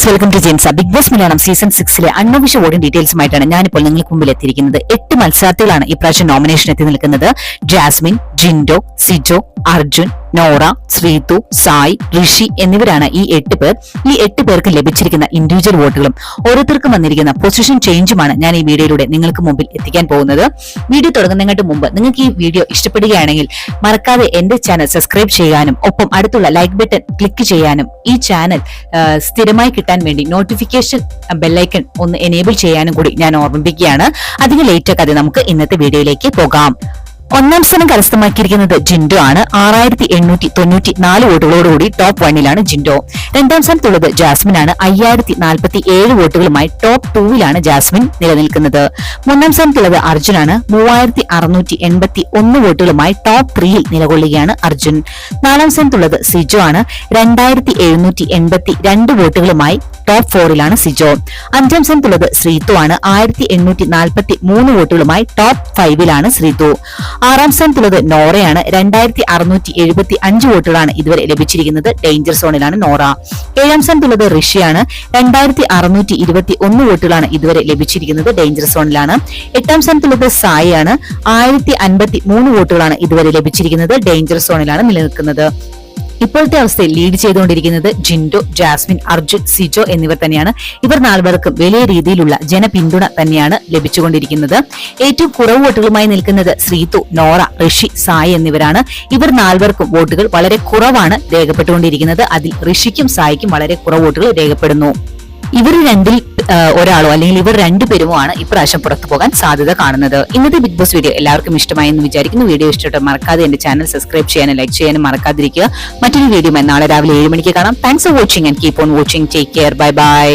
Welcome to ജെൻസ. Bigg Boss Malayalam season 6 unofficial voting ഡീറ്റെയിൽസുമായിട്ടാണ് ഞാനിപ്പോൾ നിങ്ങൾക്ക് മുമ്പിൽ എത്തിയിരിക്കുന്നത്. 8 മത്സരാർത്ഥികളാണ് ഈ പ്രാവശ്യം നോമിനേഷൻ എത്തി നിൽക്കുന്നത്. ജാസ്മിൻ, ജിൻഡോ, സിജോ, അർജുൻ, നോറ, ശ്രീതു, സായ്, ഋഷി എന്നിവരാണ് ഈ 8 പേർ. ഈ 8 പേർക്ക് ലഭിച്ചിരിക്കുന്ന ഇൻഡിവിജ്വൽ വോട്ടുകളും ഓരോരുത്തർക്കും വന്നിരിക്കുന്ന പൊസിഷൻ ചേഞ്ചുമാണ് ഞാൻ ഈ വീഡിയോയിലൂടെ നിങ്ങൾക്ക് മുമ്പിൽ എത്തിക്കാൻ പോകുന്നത്. വീഡിയോ തുടങ്ങുന്നതിന് മുമ്പ് നിങ്ങൾക്ക് ഈ വീഡിയോ ഇഷ്ടപ്പെടുകയാണെങ്കിൽ മറക്കാതെ എന്റെ ചാനൽ സബ്സ്ക്രൈബ് ചെയ്യാനും ഒപ്പം അടുത്തുള്ള ലൈക്ക് ബട്ടൺ ക്ലിക്ക് ചെയ്യാനും ഈ ചാനൽ സ്ഥിരമായി കിട്ടാൻ വേണ്ടി നോട്ടിഫിക്കേഷൻ ബെല്ലൈക്കൺ ഒന്ന് എനേബിൾ ചെയ്യാനും കൂടി ഞാൻ ഓർമ്മിപ്പിക്കുകയാണ്. അധികം ലേറ്റ് ആക്കാതെ നമുക്ക് ഇന്നത്തെ വീഡിയോയിലേക്ക് പോകാം. ഒന്നാം സ്ഥാനം കരസ്ഥമാക്കിയിരിക്കുന്നത് ജിൻഡോ ആണ്. 6894 വോട്ടുകളോടുകൂടി ടോപ്പ് 1-ലാണ് ജിൻഡോ. രണ്ടാം സ്ഥാനത്തുള്ളത് ജാസ്മിൻ ആണ്. 5047 വോട്ടുകളുമായി ടോപ്പ് 2-ലാണ് ജാസ്മിൻ നിലനിൽക്കുന്നത്. മൂന്നാം സ്ഥാനത്തുള്ളത് അർജുനാണ്. 3681 വോട്ടുകളുമായി ടോപ്പ് 3-ൽ നിലകൊള്ളുകയാണ് അർജുൻ. നാലാം സ്ഥാനത്തുള്ളത് സിജോ ആണ്. 2782 വോട്ടുകളുമായി ടോപ്പ് 4-ലാണ് സിജോ. അഞ്ചാം സ്ഥാനത്തുള്ളത് ശ്രീതു ആണ്. 1843 വോട്ടുകളുമായി ടോപ്പ് 5-ലാണ് ശ്രീതു. ആറാം സ്ഥാനത്തുള്ളത് നോറയാണ്. 2675 വോട്ടുകളാണ് ഇതുവരെ ലഭിച്ചിരിക്കുന്നത്. ഡേഞ്ചർ സോണിലാണ് നോറ. ഏഴാം സ്ഥാനത്തുള്ളത് ഋഷിയാണ്. 2621 വോട്ടുകളാണ് ഇതുവരെ ലഭിച്ചിരിക്കുന്നത്. ഡേഞ്ചർ സോണിലാണ്. എട്ടാം സ്ഥാനത്തുള്ളത് സായി ആണ്. 1053 വോട്ടുകളാണ് ഇതുവരെ ലഭിച്ചിരിക്കുന്നത്. ഡേഞ്ചർ സോണിലാണ് നിലനിൽക്കുന്നത്. ഇപ്പോഴത്തെ അവസ്ഥയിൽ ലീഡ് ചെയ്തുകൊണ്ടിരിക്കുന്നത് ജിൻഡോ, ജാസ്മിൻ, അർജുൻ, സിജോ എന്നിവർ തന്നെയാണ്. ഇവർ നാലുപേർക്കും വലിയ രീതിയിലുള്ള ജനപിന്തുണ തന്നെയാണ് ലഭിച്ചുകൊണ്ടിരിക്കുന്നത്. ഏറ്റവും കുറവ് വോട്ടുകളുമായി നിൽക്കുന്നത് ശ്രീതു, നോറ, ഋഷി, സായി എന്നിവരാണ്. ഇവർ നാലുപേർക്കും വോട്ടുകൾ വളരെ കുറവാണ് രേഖപ്പെട്ടുകൊണ്ടിരിക്കുന്നത്. അതിൽ ഋഷിക്കും സായിക്കും വളരെ കുറവ് വോട്ടുകൾ രേഖപ്പെടുന്നു. ഇവർ രണ്ടിൽ ഒരാളോ അല്ലെങ്കിൽ ഇവർ രണ്ടുപേരുമോ ആണ് ഇപ്രാവശ്യം പുറത്തു പോകാൻ സാധ്യത കാണുന്നത്. ഇന്നത്തെ ബിഗ് ബോസ് വീഡിയോ എല്ലാവർക്കും ഇഷ്ടമായി എന്ന് വിചാരിക്കുന്നു. വീഡിയോ ഇഷ്ടപ്പെട്ട് മറക്കാതെ എന്റെ ചാനൽ സബ്സ്ക്രൈബ് ചെയ്യാനും ലൈക്ക് ചെയ്യാനും മറക്കാതിരിക്കുക. മറ്റൊരു വീഡിയോ നാളെ രാവിലെ 7 മണിക്ക് കാണാം. Thanks for watching and keep on watching. Take care. Bye bye.